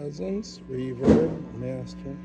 Cousins, Reverb, Master.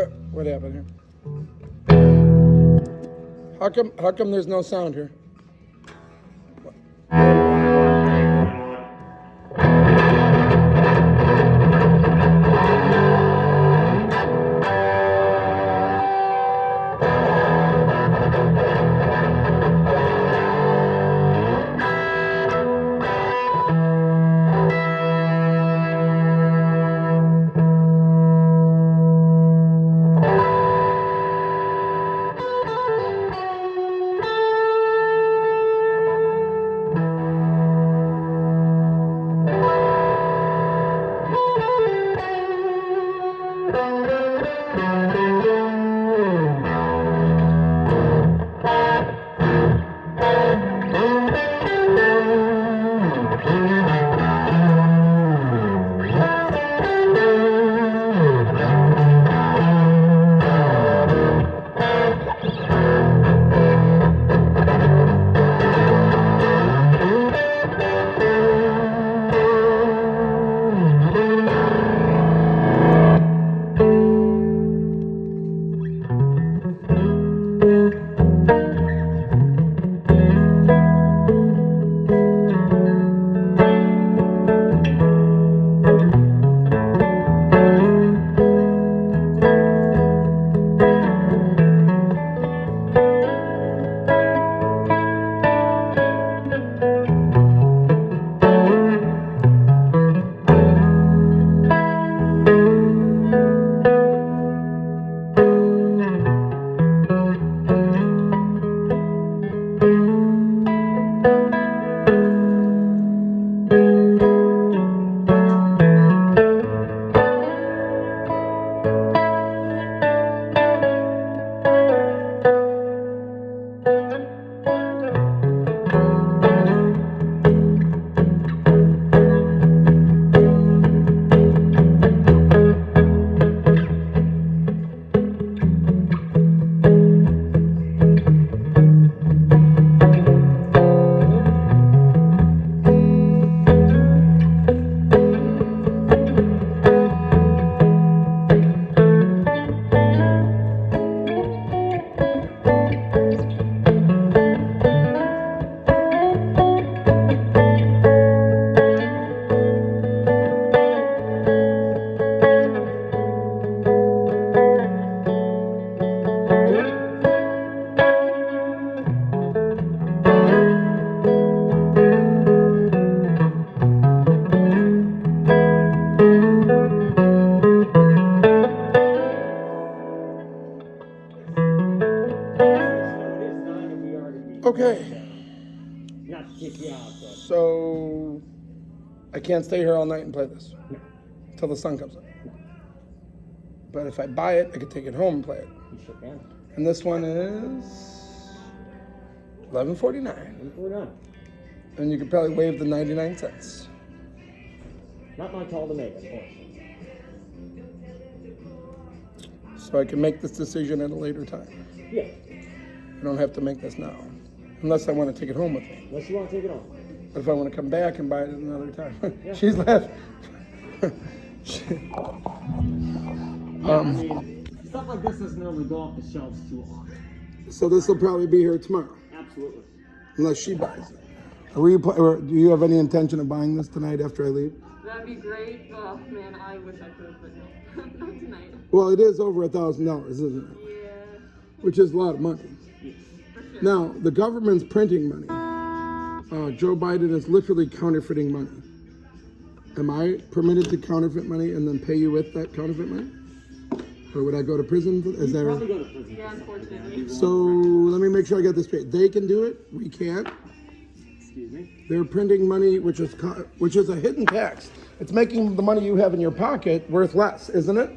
What happened here? How come there's no sound here? Okay. Not to kick you out, but So I can't stay here all night and play this no, until the sun comes up. But if I buy it, I could take it home and play it. you sure can. And this one is $11.49. We're done. And you could probably waive the 99 cents. Not my call to make, unfortunately. So I can make this decision at a later time. Yeah, I don't have to make this now. Unless I want to take it home with me. unless you want to take it home. But if I want to come back and buy it at another time. Yeah. She's laughing. I mean, stuff like this doesn't normally go off the shelves too often. So this will probably be here tomorrow. Absolutely. Unless she buys it. Or do you have any intention of buying this tonight after I leave? That'd be great. Oh man, I wish I could, but no, not tonight. Well, it is over $1,000, isn't it? Yeah, Which is a lot of money. for sure. Now, the government's printing money. Joe Biden is literally counterfeiting money. Am I permitted to counterfeit money and then pay you with that counterfeit money? Or would I go to prison? Is You there? probably go to prison. Yeah, unfortunately. So let me make sure I get this straight. They can do it. We can't. Excuse me. They're printing money, which is a hidden tax. It's making the money you have in your pocket worth less, isn't it?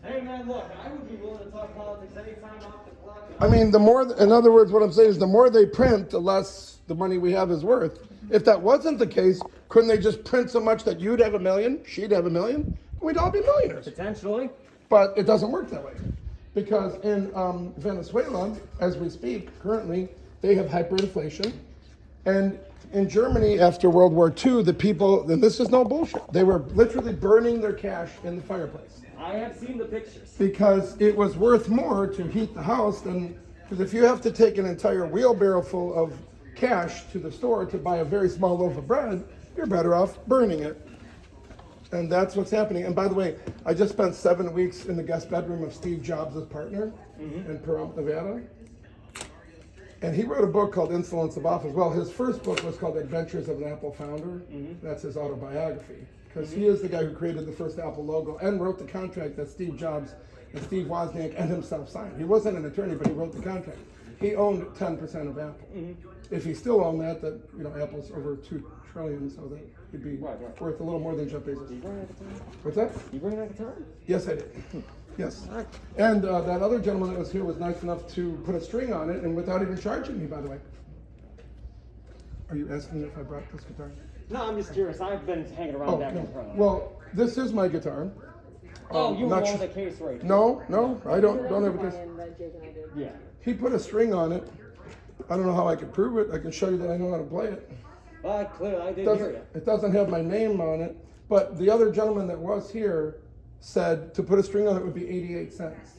Hey man, look, I would be willing to talk politics anytime off the clock. I mean, the more, in other words, what I'm saying is the more they print, the less the money we have is worth. If that wasn't the case, couldn't they just print so much that you'd have $1 million, she'd have $1 million, we'd all be millionaires? Potentially. But it doesn't work that way. Because in Venezuela, as we speak, currently, they have hyperinflation. And in Germany after World War II, the people, and this is no bullshit, they were literally burning their cash in the fireplace I have seen the pictures. because it was worth more to heat the house than, because if you have to take an entire wheelbarrow full of cash to the store to buy a very small loaf of bread, you're better off burning it. And that's what's happening. And by the way, I just spent 7 weeks in the guest bedroom of Steve Jobs' partner in Pahrump, Nevada. And he wrote a book called Insolence of Office. Well, his first book was called Adventures of an Apple Founder. That's his autobiography. Because he is the guy who created the first Apple logo and wrote the contract that Steve Jobs and Steve Wozniak and himself signed. He wasn't an attorney, but he wrote the contract. He owned 10% of Apple. If he still owned that, Apple's over $2 trillion, so that he'd be worth a little more than Jeff Bezos. What's that? You bring that guitar? Yes, I did. Yes. And that other gentleman that was here was nice enough to put a string on it, and without even charging me, by the way. Are you asking if I brought this guitar? No, I'm just curious. I've been hanging around that guitar. Well, this is my guitar. Oh, you not own sure- the case right here. No, I don't have a case. That Jake and I did. Yeah. He put a string on it. I don't know how I can prove it. I can show you that I know how to play it. Clearly, I didn't hear you. It doesn't have my name on it, but the other gentleman that was here said to put a string on it would be 88 cents.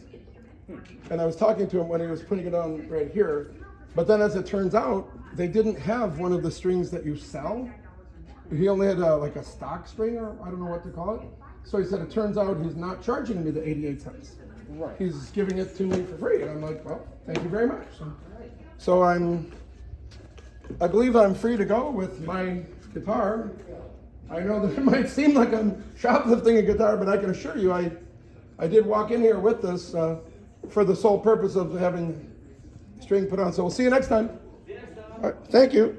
And I was talking to him when he was putting it on right here, but then as it turns out, they didn't have one of the strings that you sell. He only had like a stock string, or I don't know what to call it. So he said, it turns out he's not charging me the 88 cents. Right. He's giving it to me for free. And I'm like, well, thank you very much. So I believe I'm free to go with my guitar. I know that it might seem like I'm shoplifting a guitar, but I can assure you I did walk in here with this for the sole purpose of having string put on. So we'll see you next time. All right, thank you.